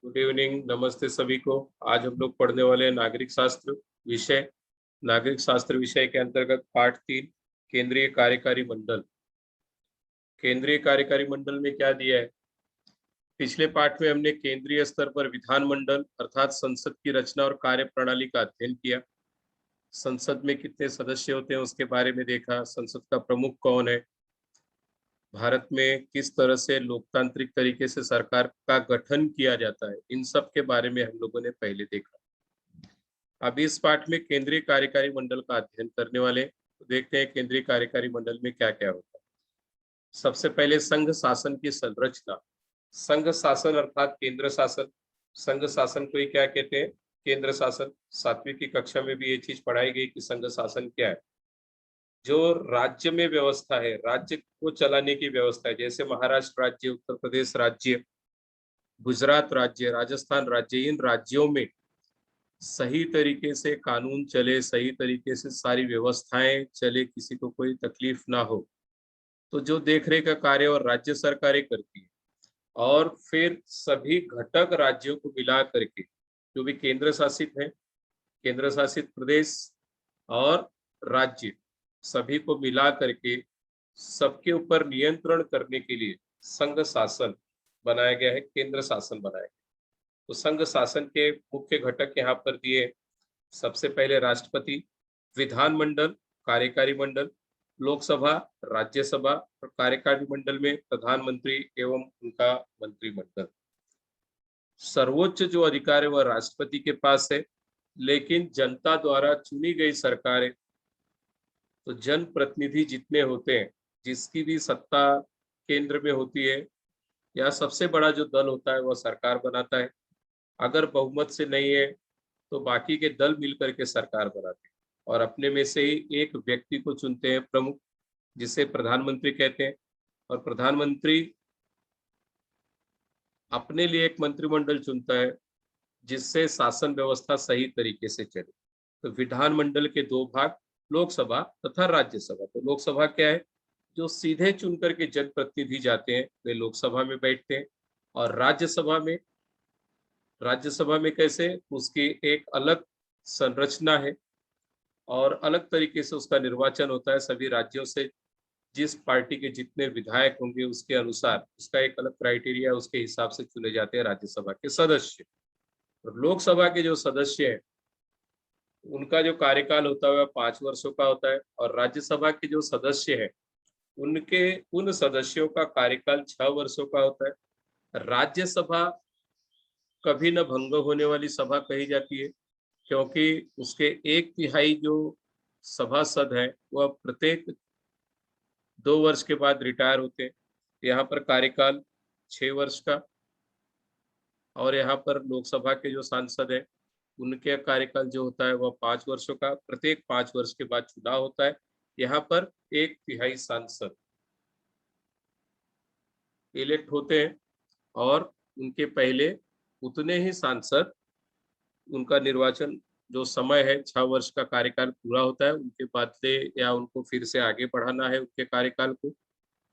Good evening, नमस्ते सभी को। आज हम लोग पढ़ने वाले हैं नागरिक शास्त्र विषय। नागरिक शास्त्र विषय के अंतर्गत पाठ 3 केंद्रीय कार्यकारी मंडल। केंद्रीय कार्यकारी मंडल में क्या दिया है? पिछले पाठ में हमने केंद्रीय स्तर पर विधानमंडल अर्थात संसद की रचना और कार्य प्रणाली का अध्ययन किया। संसद में कितने सदस्य होते हैं उसके बारे में देखा। संसद का प्रमुख कौन है, भारत में किस तरह से लोकतांत्रिक तरीके से सरकार का गठन किया जाता है, इन सब के बारे में हम लोगों ने पहले देखा। अब इस पाठ में केंद्रीय कार्यकारी मंडल का अध्ययन करने वाले, तो देखते हैं केंद्रीय कार्यकारी मंडल में क्या क्या होता है। सबसे पहले संघ शासन की संरचना। संघ शासन अर्थात केंद्र शासन। संघ शासन को ही क्या कहते हैं? केंद्र शासन। 7वीं की कक्षा में भी ये चीज पढ़ाई गई कि संघ शासन क्या है। जो राज्य में व्यवस्था है, राज्य को चलाने की व्यवस्था है, जैसे महाराष्ट्र राज्य, उत्तर प्रदेश राज्य, गुजरात राज्य, राजस्थान राज्य, इन राज्यों में सही तरीके से कानून चले, सही तरीके से सारी व्यवस्थाएं चले, किसी को कोई तकलीफ ना हो, तो जो देखरेख का कार्य और राज्य सरकारें करती है। और फिर सभी घटक राज्यों को मिला करके जो भी केंद्र शासित है, केंद्र शासित प्रदेश और राज्य, सभी को मिला करके सबके ऊपर नियंत्रण करने के लिए संघ शासन बनाया गया है, केंद्र शासन बनाया गया। तो संघ शासन के मुख्य घटक यहाँ पर दिए। सबसे पहले राष्ट्रपति, विधानमंडल, कार्यकारी मंडल, लोकसभा, राज्यसभा और कार्यकारी मंडल में प्रधानमंत्री एवं उनका मंत्रिमंडल। सर्वोच्च जो अधिकार है वह राष्ट्रपति के पास है, लेकिन जनता द्वारा चुनी गई सरकारें, तो जनप्रतिनिधि जितने होते हैं, जिसकी भी सत्ता केंद्र में होती है या सबसे बड़ा जो दल होता है वह सरकार बनाता है। अगर बहुमत से नहीं है तो बाकी के दल मिलकर के सरकार बनाते हैं और अपने में से ही एक व्यक्ति को चुनते हैं प्रमुख, जिसे प्रधानमंत्री कहते हैं। और प्रधानमंत्री अपने लिए एक मंत्रिमंडल चुनता है जिससे शासन व्यवस्था सही तरीके से चले। तो विधानमंडल के दो भाग, लोकसभा तथा राज्यसभा। तो लोकसभा क्या है? जो सीधे चुन करके जनप्रतिनिधि जाते हैं वे लोकसभा में बैठते हैं। और राज्यसभा में कैसे? उसकी एक अलग संरचना है और अलग तरीके से उसका निर्वाचन होता है। सभी राज्यों से जिस पार्टी के जितने विधायक होंगे उसके अनुसार उसका एक अलग क्राइटेरिया, उसके हिसाब से चुने जाते हैं राज्यसभा के सदस्य। और लोकसभा के जो सदस्य हैं उनका जो कार्यकाल होता है वह 5 वर्षों का होता है। और राज्यसभा के जो सदस्य हैं उनके उन सदस्यों का कार्यकाल 6 वर्षों का होता है। राज्यसभा कभी न भंग होने वाली सभा कही जाती है, क्योंकि उसके 1/3 जो सभासद है वह प्रत्येक 2 वर्ष के बाद रिटायर होते हैं। यहाँ पर कार्यकाल 6 वर्ष का। और यहाँ पर लोकसभा के जो सांसद है उनके कार्यकाल जो होता है वह 5 वर्षों का। प्रत्येक 5 वर्ष के बाद चुनाव होता है। यहाँ पर 1/3 सांसद इलेक्ट होते हैं और उनके पहले उतने ही सांसद, उनका निर्वाचन जो समय है 6 वर्ष का कार्यकाल पूरा होता है, उनके बाद से या उनको फिर से आगे बढ़ाना है उनके कार्यकाल को,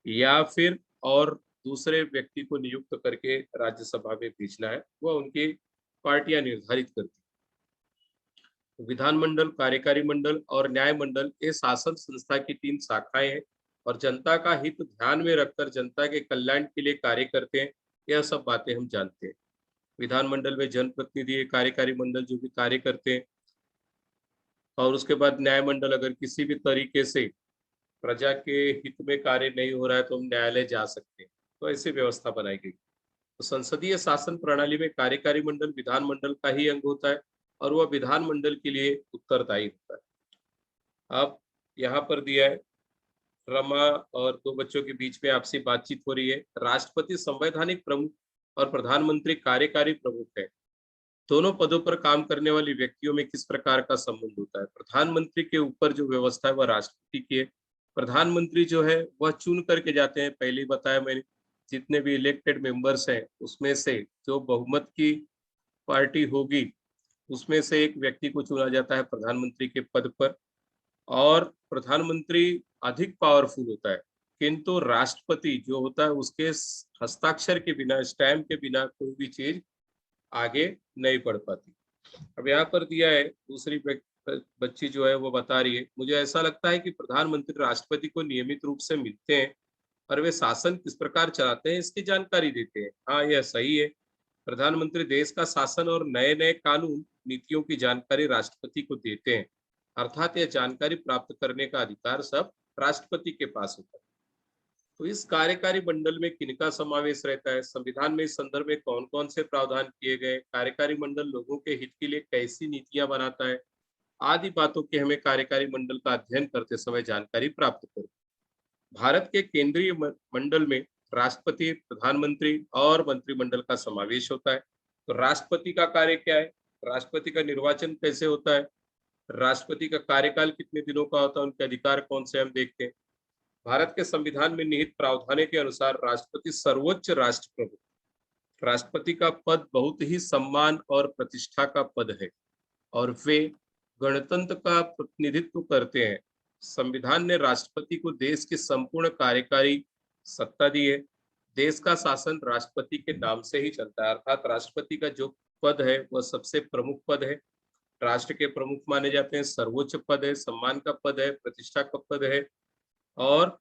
या फिर और दूसरे व्यक्ति को नियुक्त करके राज्यसभा में भेजना है, वह उनकी पार्टियां निर्धारित करती है। विधानमंडल, कार्यकारी मंडल और न्याय मंडल ये शासन संस्था की 3 शाखाएं हैं और जनता का हित ध्यान में रखकर जनता के कल्याण के लिए कार्य करते हैं। यह सब बातें हम जानते हैं। विधानमंडल में जनप्रतिनिधि, कार्यकारी मंडल जो भी कार्य करते हैं। और उसके बाद न्यायमंडल, अगर किसी भी तरीके से प्रजा के हित में कार्य नहीं हो रहा है तो हम न्यायालय जा सकते हैं, तो ऐसी व्यवस्था बनाई गई। तो संसदीय शासन प्रणाली में कार्यकारी मंडल विधानमंडल का ही अंग होता है और वह विधानमंडल के लिए उत्तरदायी होता है। अब यहाँ पर दिया है, रमा और 2 बच्चों के बीच में आपसी बातचीत हो रही है। राष्ट्रपति संवैधानिक प्रमुख और प्रधानमंत्री कार्यकारी प्रमुख है। दोनों पदों पर काम करने वाले व्यक्तियों में किस प्रकार का संबंध होता है? प्रधानमंत्री के ऊपर जो व्यवस्था है वह राष्ट्रपति की है। प्रधानमंत्री जो है वह चुन करके जाते हैं, पहले ही बताया मैंने। जितने भी इलेक्टेड मेंबर्स हैं उसमें से जो बहुमत की पार्टी होगी उसमें से एक व्यक्ति को चुना जाता है प्रधानमंत्री के पद पर। और प्रधानमंत्री अधिक पावरफुल होता है, किंतु राष्ट्रपति जो होता है उसके हस्ताक्षर के बिना, स्टैम्प के बिना कोई भी चीज आगे नहीं बढ़ पाती। अब यहाँ पर दिया है, दूसरी बच्ची जो है वो बता रही है, मुझे ऐसा लगता है कि प्रधानमंत्री राष्ट्रपति को नियमित रूप से मिलते हैं और वे शासन किस प्रकार चलाते हैं इसकी जानकारी देते हैं। हाँ, यह सही है। प्रधानमंत्री देश का शासन और नए नए कानून नीतियों की जानकारी राष्ट्रपति को देते हैं। अर्थात यह जानकारी प्राप्त करने का अधिकार सब राष्ट्रपति के पास होता है। तो इस कार्यकारी मंडल में किनका समावेश रहता है, संविधान में इस संदर्भ में कौन कौन से प्रावधान किए गए, कार्यकारी मंडल लोगों के हित के लिए कैसी नीतियां बनाता है, आदि बातों की हमें कार्यकारी मंडल का अध्ययन करते समय जानकारी प्राप्त करें। भारत के केंद्रीय मंडल में राष्ट्रपति, प्रधानमंत्री और मंत्रिमंडल का समावेश होता है। तो राष्ट्रपति का कार्य क्या है, राष्ट्रपति का निर्वाचन कैसे होता है, राष्ट्रपति का कार्यकाल कितने दिनों का होता है, उनके अधिकार कौन से हम देखते हैं। भारत के संविधान में निहित प्रावधानों के अनुसार राष्ट्रपति सर्वोच्च राष्ट्र प्रमुख। राष्ट्रपति का पद बहुत ही सम्मान और प्रतिष्ठा का पद है और वे गणतंत्र का प्रतिनिधित्व करते हैं। संविधान ने राष्ट्रपति को देश की संपूर्ण कार्यकारी सत्ता दी है। देश का शासन राष्ट्रपति के नाम से ही चलता है, अर्थात राष्ट्रपति का जो पद है वह सबसे प्रमुख पद है, राष्ट्र के प्रमुख माने जाते हैं, सर्वोच्च पद है, सम्मान का पद है, प्रतिष्ठा का पद है। और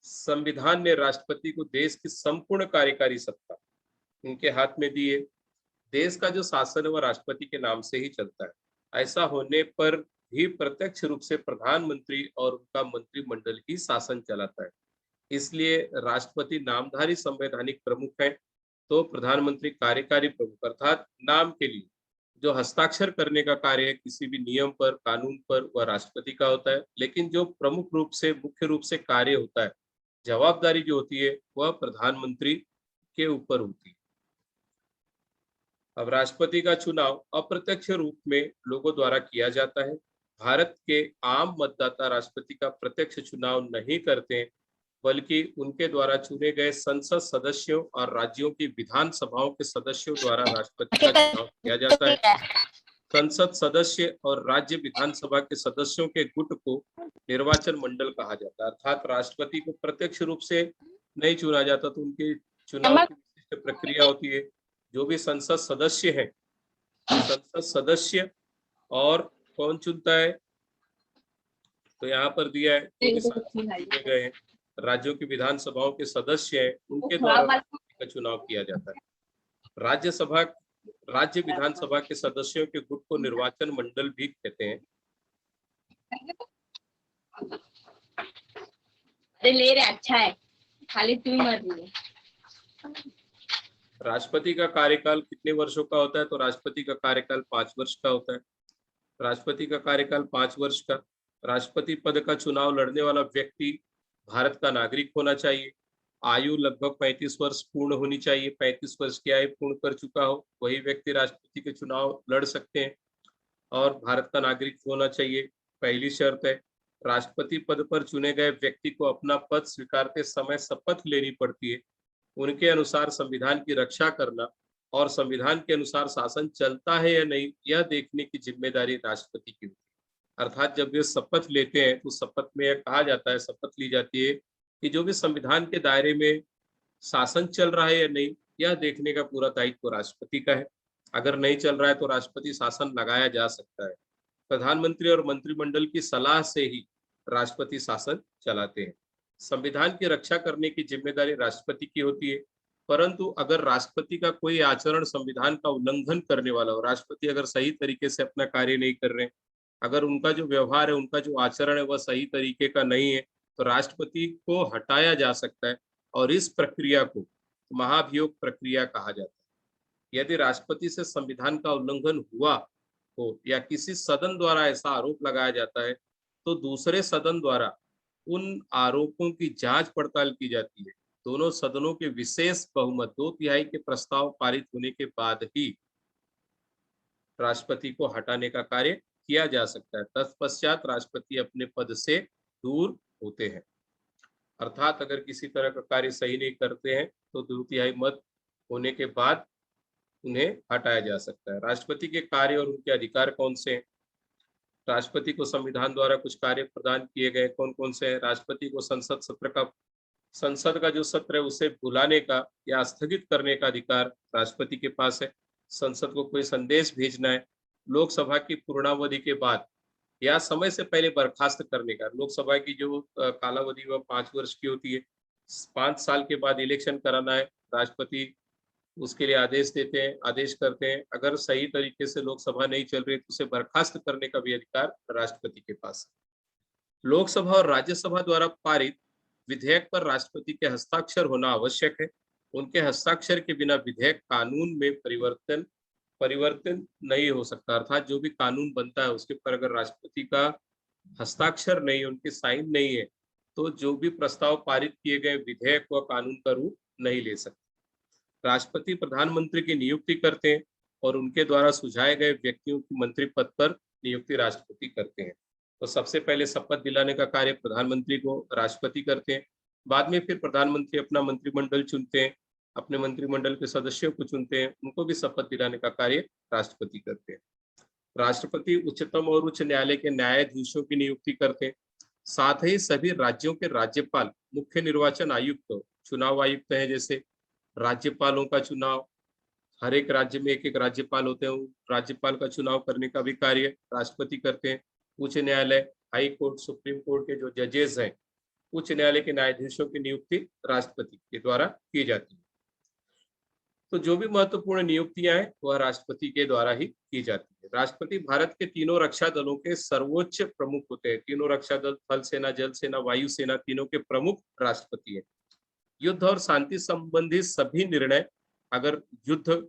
संविधान ने राष्ट्रपति को देश की संपूर्ण कार्यकारी सत्ता उनके हाथ में दी है। देश का जो शासन है वह राष्ट्रपति के नाम से ही चलता है। ऐसा होने पर भी प्रत्यक्ष रूप से प्रधानमंत्री और उनका मंत्रिमंडल ही शासन चलाता है। इसलिए राष्ट्रपति नामधारी संवैधानिक प्रमुख है, तो प्रधानमंत्री कार्यकारी प्रमुख अर्थात नाम के लिए जो हस्ताक्षर करने का कार्य है किसी भी नियम पर, कानून पर, वह राष्ट्रपति का होता है। लेकिन जो प्रमुख रूप से, मुख्य रूप से कार्य होता है, जवाबदारी जो होती है वह प्रधानमंत्री के ऊपर होती है। अब राष्ट्रपति का चुनाव अप्रत्यक्ष रूप में लोगों द्वारा किया जाता है। भारत के आम मतदाता राष्ट्रपति का प्रत्यक्ष चुनाव नहीं करते, बल्कि उनके द्वारा चुने गए संसद सदस्यों और राज्यों की विधानसभाओं के सदस्यों द्वारा राष्ट्रपति का चुनाव किया जाता है। संसद सदस्य और राज्य विधानसभा के सदस्यों के गुट को निर्वाचन मंडल कहा जाता है। अर्थात राष्ट्रपति को प्रत्यक्ष रूप से नहीं चुना जाता, तो उनके चुनाव की विशिष्ट प्रक्रिया होती है। जो भी संसद सदस्य है, संसद सदस्य और कौन चुनता है, तो यहाँ पर दिया है जो भी चुने गए हैं, राज्यों की विधानसभाओं के सदस्य हैं, उनके द्वारा राष्ट्रपति का चुनाव किया जाता है। राज्य विधानसभा के सदस्यों के गुट को निर्वाचन मंडल भी कहते हैं। अरे ले रहे, अच्छा है, खाली तू ही मर रही है। राष्ट्रपति का कार्यकाल कितने वर्षों का होता है, तो राष्ट्रपति का कार्यकाल 5 वर्ष का होता है। राष्ट्रपति का कार्यकाल 5 वर्ष का। राष्ट्रपति पद का चुनाव लड़ने वाला व्यक्ति भारत का नागरिक होना चाहिए। आयु लगभग 35 वर्ष पूर्ण होनी चाहिए। 35 वर्ष की आयु पूर्ण कर चुका हो वही व्यक्ति राष्ट्रपति के चुनाव लड़ सकते हैं और भारत का नागरिक होना चाहिए, पहली शर्त है। राष्ट्रपति पद पर चुने गए व्यक्ति को अपना पद स्वीकारते समय शपथ लेनी पड़ती है। उनके अनुसार संविधान की रक्षा करना और संविधान के अनुसार शासन चलता है या नहीं, यह देखने की जिम्मेदारी राष्ट्रपति की होती है। अर्थात जब वे शपथ लेते हैं तो शपथ में यह कहा जाता है, शपथ ली जाती है कि जो भी संविधान के दायरे में शासन चल रहा है या नहीं, यह देखने का पूरा दायित्व राष्ट्रपति का है। अगर नहीं चल रहा है तो राष्ट्रपति शासन लगाया जा सकता है। प्रधानमंत्री और मंत्रिमंडल की सलाह से ही राष्ट्रपति शासन चलाते हैं। संविधान की रक्षा करने की जिम्मेदारी राष्ट्रपति की होती है, परंतु अगर राष्ट्रपति का कोई आचरण संविधान का उल्लंघन करने वाला हो, राष्ट्रपति अगर सही तरीके से अपना कार्य नहीं कर रहे, अगर उनका जो व्यवहार है, उनका जो आचरण है वह सही तरीके का नहीं है, तो राष्ट्रपति को हटाया जा सकता है और इस प्रक्रिया को महाभियोग प्रक्रिया कहा जाता है। यदि राष्ट्रपति से संविधान का उल्लंघन हुआ हो या किसी सदन द्वारा ऐसा आरोप लगाया जाता है, तो दूसरे सदन द्वारा उन आरोपों की जांच पड़ताल की जाती है। दोनों सदनों के विशेष बहुमत 2/3 के प्रस्ताव पारित होने के बाद ही राष्ट्रपति को हटाने का कार्य किया जा सकता है। तत्पश्चात राष्ट्रपति अपने पद से दूर होते हैं। अर्थात अगर किसी तरह का कार्य सही नहीं करते हैं तो 2/3 मत होने के बाद उन्हें हटाया जा सकता है। राष्ट्रपति के कार्य और उनके अधिकार कौन से हैं? राष्ट्रपति को संविधान द्वारा कुछ कार्य प्रदान किए गए, कौन कौन से हैं? राष्ट्रपति को संसद का जो सत्र है उसे बुलाने का या स्थगित करने का अधिकार राष्ट्रपति के पास है। संसद को कोई संदेश भेजना है, लोकसभा की पूर्णावधि के बाद या समय से पहले बर्खास्त करने का। लोकसभा की जो कालावधि वह 5 वर्ष की होती है, 5 साल के बाद इलेक्शन कराना है, राष्ट्रपति उसके लिए आदेश देते हैं, आदेश करते हैं। अगर सही तरीके से लोकसभा नहीं चल रही तो उसे बर्खास्त करने का भी अधिकार राष्ट्रपति के पास है। लोकसभा और राज्यसभा द्वारा पारित विधेयक पर राष्ट्रपति के हस्ताक्षर होना आवश्यक है। उनके हस्ताक्षर के बिना विधेयक कानून में परिवर्तन नहीं हो सकता। अर्थात जो भी कानून बनता है उसके पर अगर राष्ट्रपति का हस्ताक्षर नहीं है, उनके साइन नहीं है, तो जो भी प्रस्ताव पारित किए गए विधेयक व कानून का रूप नहीं ले सकते। राष्ट्रपति प्रधानमंत्री की नियुक्ति करते हैं और उनके द्वारा सुझाए गए व्यक्तियों की मंत्री पद पर नियुक्ति राष्ट्रपति करते हैं। तो सबसे पहले शपथ दिलाने का कार्य प्रधानमंत्री को राष्ट्रपति करते हैं। बाद में फिर प्रधानमंत्री अपना मंत्रिमंडल चुनते हैं, अपने मंत्रिमंडल के सदस्यों को चुनते हैं, उनको भी शपथ दिलाने का कार्य राष्ट्रपति करते हैं। राष्ट्रपति उच्चतम और उच्च न्यायालय के न्यायाधीशों की नियुक्ति करते हैं। साथ ही सभी राज्यों के राज्यपाल, मुख्य निर्वाचन आयुक्त, चुनाव आयुक्त हैं, जैसे राज्यपालों का चुनाव, हर एक राज्य में एक एक राज्यपाल होते हैं, राज्यपाल का चुनाव करने का भी कार्य राष्ट्रपति करते हैं। उच्च न्यायालय, हाई कोर्ट, सुप्रीम कोर्ट के जो जजेस हैं, उच्च न्यायालय के न्यायाधीशों की नियुक्ति राष्ट्रपति के द्वारा की जाती है। तो जो भी महत्वपूर्ण नियुक्तियां हैं वह राष्ट्रपति के द्वारा ही की जाती है। राष्ट्रपति भारत के तीनों रक्षा दलों के सर्वोच्च प्रमुख होते हैं। तीनों रक्षा दल, थल सेना, जल सेना, वायु सेना, तीनों के प्रमुख राष्ट्रपति है। युद्ध और शांति संबंधी सभी निर्णय, अगर युद्ध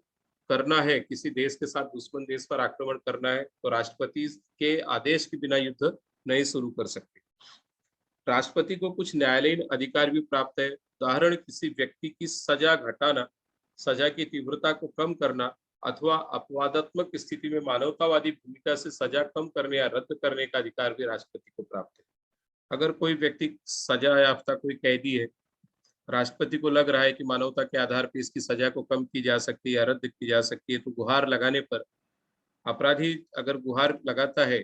करना है, किसी देश के साथ दुश्मन देश पर आक्रमण करना है, तो राष्ट्रपति के आदेश के बिना युद्ध नहीं शुरू कर सकते। राष्ट्रपति को कुछ न्यायालयीन अधिकार भी प्राप्त है। उदाहरण, किसी व्यक्ति की सजा घटाना, सजा की तीव्रता को कम करना अथवा अपवादात्मक स्थिति में मानवतावादी भूमिका से सजा कम करने या रद्द करने का अधिकार भी राष्ट्रपति को प्राप्त है। अगर कोई व्यक्ति सजा याफ्ता कोई कैदी है, राष्ट्रपति को लग रहा है कि मानवता के आधार पर इसकी सजा को कम की जा सकती है या रद्द की जा सकती है, तो गुहार लगाने पर, अपराधी अगर गुहार लगाता है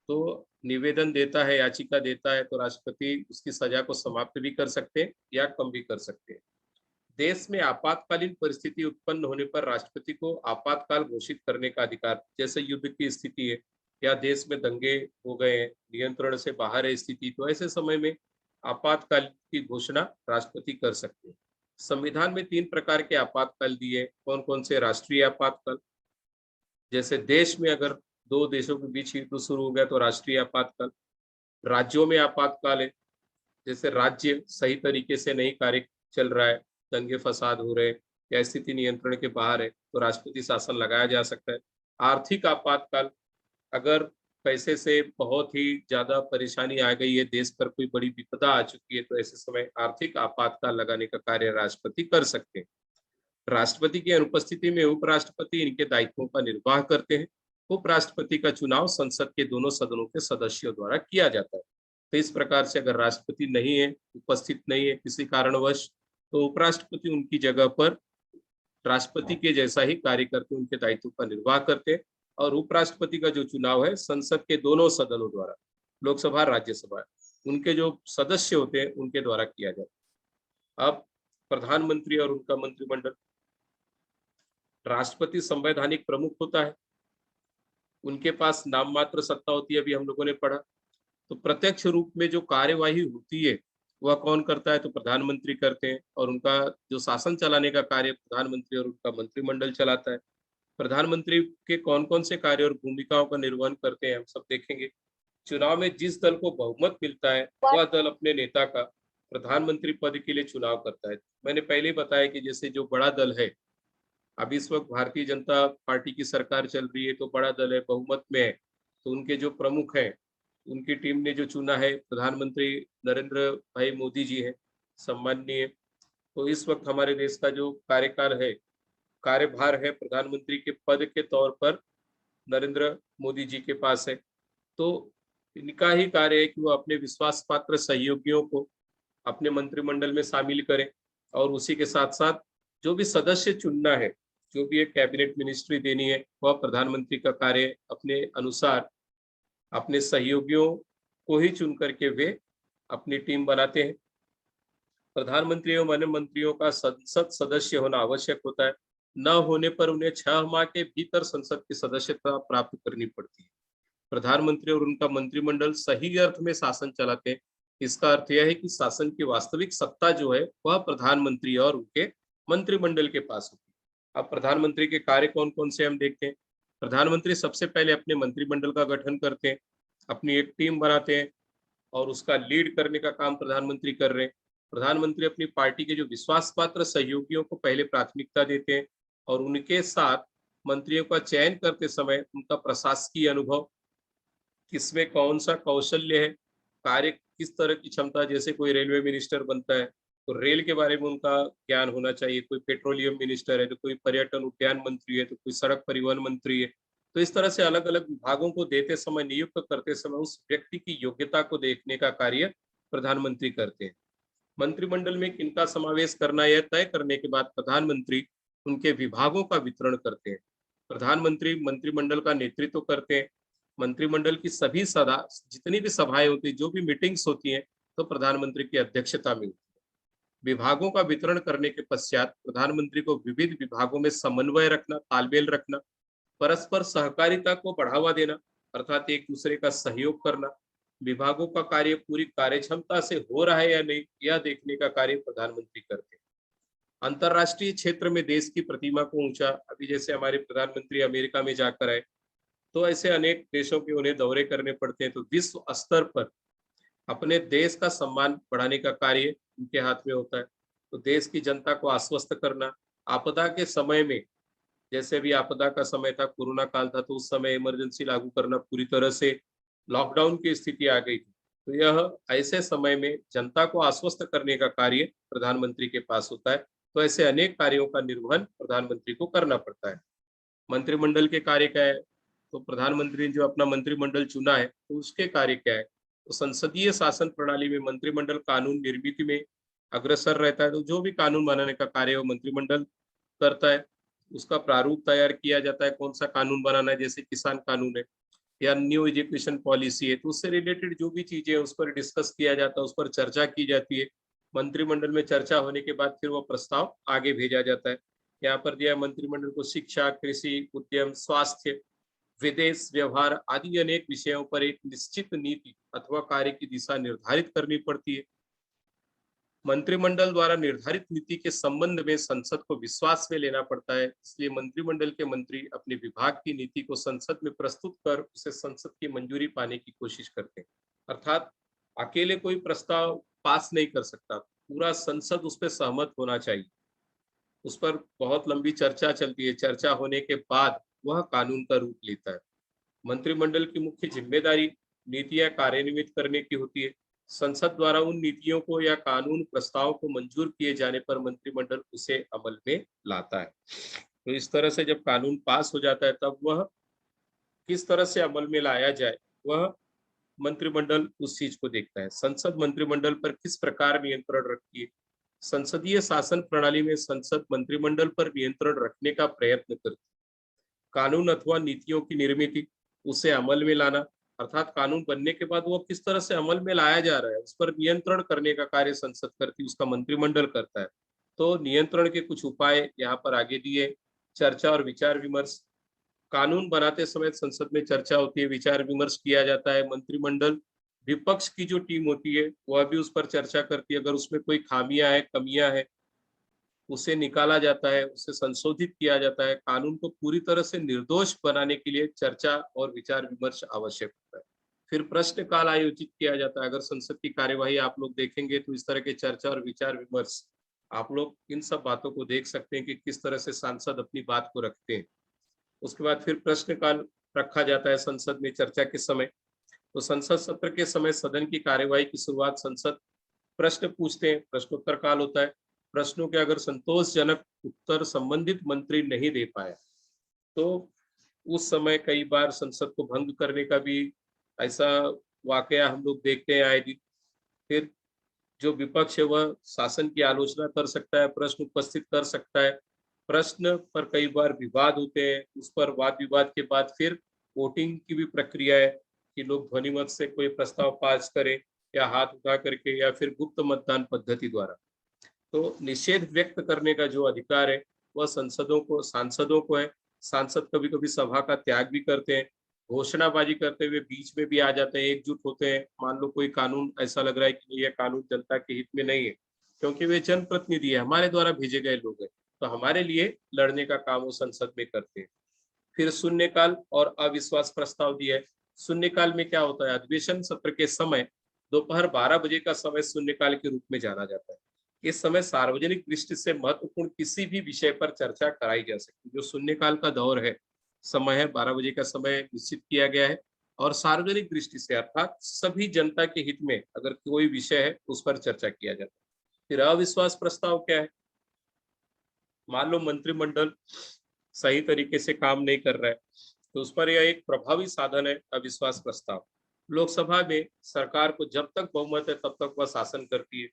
तो निवेदन देता है, याचिका देता है, तो राष्ट्रपति उसकी सजा को समाप्त भी कर सकते हैं या कम भी कर सकते हैं। देश में आपातकालीन परिस्थिति उत्पन्न होने पर राष्ट्रपति को आपातकाल घोषित करने का अधिकार, जैसे युद्ध की स्थिति है या देश में दंगे हो गए हैं, नियंत्रण से बाहर है स्थिति, तो ऐसे समय में आपातकाल की घोषणा राष्ट्रपति कर सकते हैं। संविधान में 3 प्रकार के आपातकाल दिए। कौन कौन से? राष्ट्रीय आपातकाल, जैसे देश में अगर 2 देशों के बीच युद्ध शुरू हो गया तो राष्ट्रीय आपातकाल। राज्यों में आपातकाल है, जैसे राज्य सही तरीके से नहीं कार्य चल रहा है, दंगे फसाद हो रहे या स्थिति नियंत्रण के बाहर है, तो राष्ट्रपति शासन लगाया जा सकता है। आर्थिक आपातकाल, अगर पैसे से बहुत ही ज्यादा परेशानी आ गई है, देश पर कोई बड़ी विपदा आ चुकी है, तो ऐसे समय आर्थिक आपातकाल लगाने का कार्य राष्ट्रपति कर सकते हैं। राष्ट्रपति की अनुपस्थिति में उपराष्ट्रपति इनके दायित्वों का निर्वाह करते हैं। उपराष्ट्रपति का चुनाव संसद के दोनों सदनों के सदस्यों द्वारा किया जाता है। तो इस प्रकार से अगर राष्ट्रपति नहीं है, उपस्थित नहीं है किसी कारणवश, तो उपराष्ट्रपति उनकी जगह पर राष्ट्रपति के जैसा ही कार्य करते, उनके दायित्व का निर्वाह करते। और उपराष्ट्रपति का जो चुनाव है संसद के दोनों सदनों द्वारा, लोकसभा, राज्यसभा, उनके जो सदस्य होते हैं उनके द्वारा किया जाता है। अब प्रधानमंत्री और उनका मंत्रिमंडल, राष्ट्रपति संवैधानिक प्रमुख होता है, उनके पास नाम मात्र सत्ता होती है, अभी हम लोगों ने पढ़ा। तो प्रत्यक्ष रूप में जो कार्यवाही होती है वह कौन करता है? तो प्रधानमंत्री करते हैं, और उनका जो शासन चलाने का कार्य प्रधानमंत्री और उनका मंत्रिमंडल चलाता है। प्रधानमंत्री के कौन कौन से कार्य और भूमिकाओं का निर्वहन करते हैं हम सब देखेंगे। चुनाव में जिस दल को बहुमत मिलता है वह दल अपने नेता का प्रधानमंत्री पद के लिए चुनाव करता है। मैंने पहले ही बताया कि जैसे जो बड़ा दल है, अभी इस वक्त भारतीय जनता पार्टी की सरकार चल रही है, तो बड़ा दल है, बहुमत में है, तो उनके जो प्रमुख हैं, उनकी टीम ने जो चुना है, प्रधानमंत्री नरेंद्र भाई मोदी जी हैं, सम्माननीय। तो इस वक्त हमारे देश का जो कार्यकाल है, कार्यभार है, प्रधानमंत्री के पद के तौर पर नरेंद्र मोदी जी के पास है। तो इनका ही कार्य है कि वो अपने विश्वास पात्र सहयोगियों को अपने मंत्रिमंडल में शामिल करें, और उसी के साथ साथ जो भी सदस्य चुनना है, जो भी एक कैबिनेट मिनिस्ट्री देनी है, वह प्रधानमंत्री का कार्य अपने अनुसार अपने सहयोगियों को ही चुन करके वे अपनी टीम बनाते हैं। प्रधानमंत्री एवं अन्य मंत्रियों का संसद सदस्य होना आवश्यक होता है। न होने पर उन्हें 6 माह के भीतर संसद की सदस्यता प्राप्त करनी पड़ती है। प्रधानमंत्री और उनका मंत्रिमंडल सही अर्थ में शासन चलाते हैं। इसका अर्थ यह है कि शासन की वास्तविक सत्ता जो है वह प्रधानमंत्री और उनके मंत्रिमंडल के पास होती है। अब प्रधानमंत्री के कार्य कौन कौन से हम देखते हैं। प्रधानमंत्री सबसे पहले अपने मंत्रिमंडल का गठन करते हैं, अपनी एक टीम बनाते हैं और उसका लीड करने का काम प्रधानमंत्री कर रहे हैं। प्रधानमंत्री अपनी पार्टी के जो विश्वास पात्र सहयोगियों को पहले प्राथमिकता देते हैं और उनके साथ मंत्रियों का चयन करते समय उनका प्रशासकीय अनुभव, किसमें कौन सा कौशल्य है, कार्य किस तरह की क्षमता, जैसे कोई रेलवे मिनिस्टर बनता है तो रेल के बारे में उनका ज्ञान होना चाहिए, कोई पेट्रोलियम मिनिस्टर है तो कोई पर्यटन उद्यान मंत्री है तो कोई सड़क परिवहन मंत्री है। तो इस तरह से अलग अलग विभागों को देते समय, नियुक्त करते समय उस व्यक्ति की योग्यता को देखने का कार्य प्रधानमंत्री करते हैं। मंत्रिमंडल में किनका समावेश करना यह तय करने के बाद प्रधानमंत्री उनके विभागों का वितरण करते हैं। प्रधानमंत्री मंत्रिमंडल का नेतृत्व करते हैं। मंत्रिमंडल की सभी सदा जितनी भी सभाएं होती है, जो भी मीटिंग्स होती हैं, तो प्रधानमंत्री की अध्यक्षता में होती है। विभागों का वितरण करने के पश्चात प्रधानमंत्री को विविध विभागों में समन्वय रखना, तालमेल रखना, परस्पर सहकारिता को बढ़ावा देना, अर्थात एक दूसरे का सहयोग करना, विभागों का कार्य पूरी कार्यक्षमता से हो रहा है या नहीं यह देखने का कार्य प्रधानमंत्री करते हैं। अंतरराष्ट्रीय क्षेत्र में देश की प्रतिमा को ऊंचा, अभी जैसे हमारे प्रधानमंत्री अमेरिका में जाकर आए तो ऐसे अनेक देशों के उन्हें दौरे करने पड़ते हैं, तो विश्व स्तर पर अपने देश का सम्मान बढ़ाने का कार्य उनके हाथ में होता है। तो देश की जनता को आश्वस्त करना, आपदा के समय में, जैसे अभी आपदा का समय था, कोरोना काल था, तो उस समय इमरजेंसी लागू करना, पूरी तरह से लॉकडाउन की स्थिति आ गई थी, तो यह ऐसे समय में जनता को आश्वस्त करने का कार्य प्रधानमंत्री के पास होता है। तो ऐसे अनेक कार्यों का निर्वहन प्रधानमंत्री को करना पड़ता है। मंत्रिमंडल के कार्य क्या है, तो प्रधानमंत्री ने जो अपना मंत्रिमंडल चुना है तो उसके कार्य क्या है। तो संसदीय शासन प्रणाली में मंत्रिमंडल कानून निर्मिति में अग्रसर रहता है, तो जो भी कानून बनाने का कार्य वो मंत्रिमंडल करता है। उसका प्रारूप तैयार किया जाता है, कौन सा कानून बनाना है, जैसे किसान कानून है या न्यू एजुकेशन पॉलिसी है, तो उससे रिलेटेड जो भी चीजें है उस पर डिस्कस किया जाता है, उस पर चर्चा की जाती है। मंत्रिमंडल में चर्चा होने के बाद फिर वो प्रस्ताव आगे भेजा जाता है। यहाँ पर दिया मंत्रिमंडल को शिक्षा, कृषि, उद्यम, स्वास्थ्य, विदेश व्यवहार आदि अनेक विषयों पर एक निश्चित नीति अथवा कार्य की दिशा निर्धारित करनी पड़ती है। मंत्रिमंडल द्वारा निर्धारित नीति के संबंध में संसद को विश्वास में लेना पड़ता है, इसलिए मंत्रिमंडल के मंत्री अपने विभाग की नीति को संसद में प्रस्तुत कर उसे संसद की मंजूरी पाने की कोशिश करते हैं। अर्थात अकेले कोई प्रस्ताव पास नहीं कर सकता, पूरा संसद उस पर सहमत होना चाहिए। उस पर बहुत लंबी चर्चा चलती है, चर्चा होने के बाद वह कानून का रूप लेता है। मंत्रिमंडल की मुख्य जिम्मेदारी नीतियां कार्यान्वित करने की होती है। संसद द्वारा उन नीतियों को या कानून प्रस्ताव को मंजूर किए जाने पर मंत्रिमंडल उसे अमल में लाता है। तो इस तरह से जब कानून पास हो जाता है तब वह किस तरह से अमल में लाया जाए, वह मंत्रिमंडल उस चीज को देखता है। संसद मंत्रिमंडल पर किस प्रकार नियंत्रण रखती है। संसदीय शासन प्रणाली में संसद मंत्रिमंडल पर नियंत्रण रखने का प्रयत्न करती है। कानून अथवा नीतियों की निर्मिति, उसे अमल में लाना, अर्थात कानून बनने के बाद वो किस तरह से अमल में लाया जा रहा है उस पर नियंत्रण करने का कार्य संसद करती है, उसका मंत्रिमंडल करता है। तो नियंत्रण के कुछ उपाय यहाँ पर आगे दिए। चर्चा और विचार विमर्श, कानून बनाते समय संसद में चर्चा होती है, विचार विमर्श किया जाता है। मंत्रिमंडल विपक्ष की जो टीम होती है वह भी उस पर चर्चा करती है, अगर उसमें कोई खामियां है, कमियां है, उसे निकाला जाता है, उसे संशोधित किया जाता है। कानून को पूरी तरह से निर्दोष बनाने के लिए चर्चा और विचार विमर्श आवश्यक होता है। फिर प्रश्न काल आयोजित किया जाता है। अगर संसद की कार्यवाही आप लोग देखेंगे तो इस तरह के चर्चा और विचार विमर्श, आप लोग इन सब बातों को देख सकते हैं कि किस तरह से सांसद अपनी बात को रखते हैं। उसके बाद फिर प्रश्न काल रखा जाता है संसद में चर्चा के समय। तो संसद सत्र के समय सदन की कार्यवाही की शुरुआत संसद प्रश्न पूछते हैं, प्रश्नोत्तर काल होता है। प्रश्नों के अगर संतोषजनक उत्तर संबंधित मंत्री नहीं दे पाया तो उस समय कई बार संसद को भंग करने का भी ऐसा वाकया हम लोग देखते हैं आए दिन। फिर जो विपक्ष है वह शासन की आलोचना कर सकता है, प्रश्न उपस्थित कर सकता है। प्रश्न पर कई बार विवाद होते हैं, उस पर वाद विवाद के बाद फिर वोटिंग की भी प्रक्रिया है कि लोग ध्वनिमत से कोई प्रस्ताव पास करें या हाथ उठा करके या फिर गुप्त मतदान पद्धति द्वारा। तो निषेध व्यक्त करने का जो अधिकार है वह सांसदों को है। सांसद कभी कभी सभा का त्याग भी करते हैं, घोषणाबाजी करते हुए बीच में भी आ जाते हैं, एकजुट होते हैं। मान लो कोई कानून ऐसा लग रहा है कि यह कानून जनता के हित में नहीं है, क्योंकि वे जनप्रतिनिधि है, हमारे द्वारा भेजे गए लोग हैं, तो हमारे लिए लड़ने का काम वो संसद में करते हैं। फिर शून्यकाल और अविश्वास प्रस्ताव दिया है। शून्यकाल में क्या होता है, अधिवेशन सत्र के समय दोपहर 12 बजे का समय शून्यकाल के रूप में जाना जाता है। इस समय सार्वजनिक दृष्टि से महत्वपूर्ण किसी भी विषय पर चर्चा कराई जा सकती है। जो शून्यकाल का दौर है, समय है 12 बजे का समय निश्चित किया गया है, और सार्वजनिक दृष्टि से अर्थात सभी जनता के हित में अगर कोई विषय है उस पर चर्चा किया जाता है। फिर अविश्वास प्रस्ताव क्या है, मान लो मंत्रिमंडल सही तरीके से काम नहीं कर रहा है, तो उस पर यह एक प्रभावी साधन है अविश्वास प्रस्ताव। लोकसभा में सरकार को जब तक बहुमत है तब तक वह शासन करती है।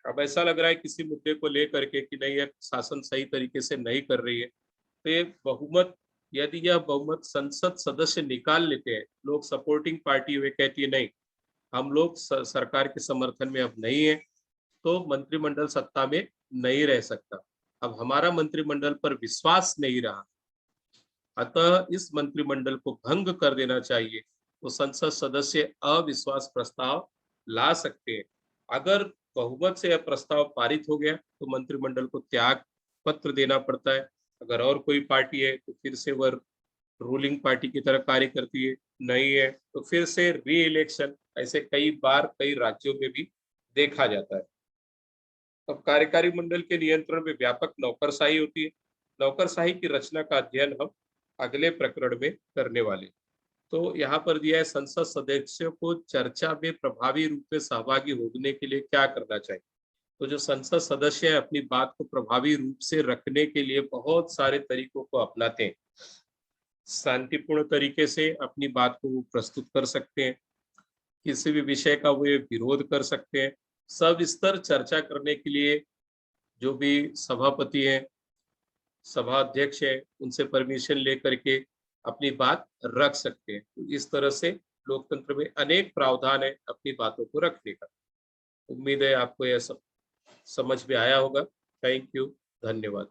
अब ऐसा लग रहा है किसी मुद्दे को लेकर के कि नहीं, यह शासन सही तरीके से नहीं कर रही है, तो ये बहुमत, यदि यह बहुमत संसद सदस्य निकाल लेते हैं, लोग सपोर्टिंग पार्टी वे कहती है नहीं, हम लोग सरकार के समर्थन में अब नहीं है, तो मंत्रिमंडल सत्ता में नहीं रह सकता। अब हमारा मंत्रिमंडल पर विश्वास नहीं रहा, अतः इस मंत्रिमंडल को भंग कर देना चाहिए, तो संसद सदस्य अविश्वास प्रस्ताव ला सकते हैं। अगर बहुमत से यह प्रस्ताव पारित हो गया तो मंत्रिमंडल को त्याग पत्र देना पड़ता है। अगर और कोई पार्टी है तो फिर से वह रूलिंग पार्टी की तरह कार्य करती है, नहीं है तो फिर से री इलेक्शन, ऐसे कई बार कई राज्यों में भी देखा जाता है। अब कार्यकारी मंडल के नियंत्रण में व्यापक नौकरशाही होती है। नौकरशाही की रचना का अध्ययन हम अगले प्रकरण में करने वाले। तो यहाँ पर दिया है संसद सदस्यों को चर्चा में प्रभावी रूप में सहभागी होने के लिए क्या करना चाहिए। तो जो संसद सदस्य है अपनी बात को प्रभावी रूप से रखने के लिए बहुत सारे तरीकों को अपनाते हैं। शांतिपूर्ण तरीके से अपनी बात को वो प्रस्तुत कर सकते हैं, किसी भी विषय का वो विरोध कर सकते हैं। सविस्तर चर्चा करने के लिए जो भी सभापति है, सभा अध्यक्ष है, उनसे परमिशन लेकर के अपनी बात रख सकते हैं। तो इस तरह से लोकतंत्र में अनेक प्रावधान है अपनी बातों को रखने का। उम्मीद है आपको यह सब समझ में आया होगा। थैंक यू, धन्यवाद।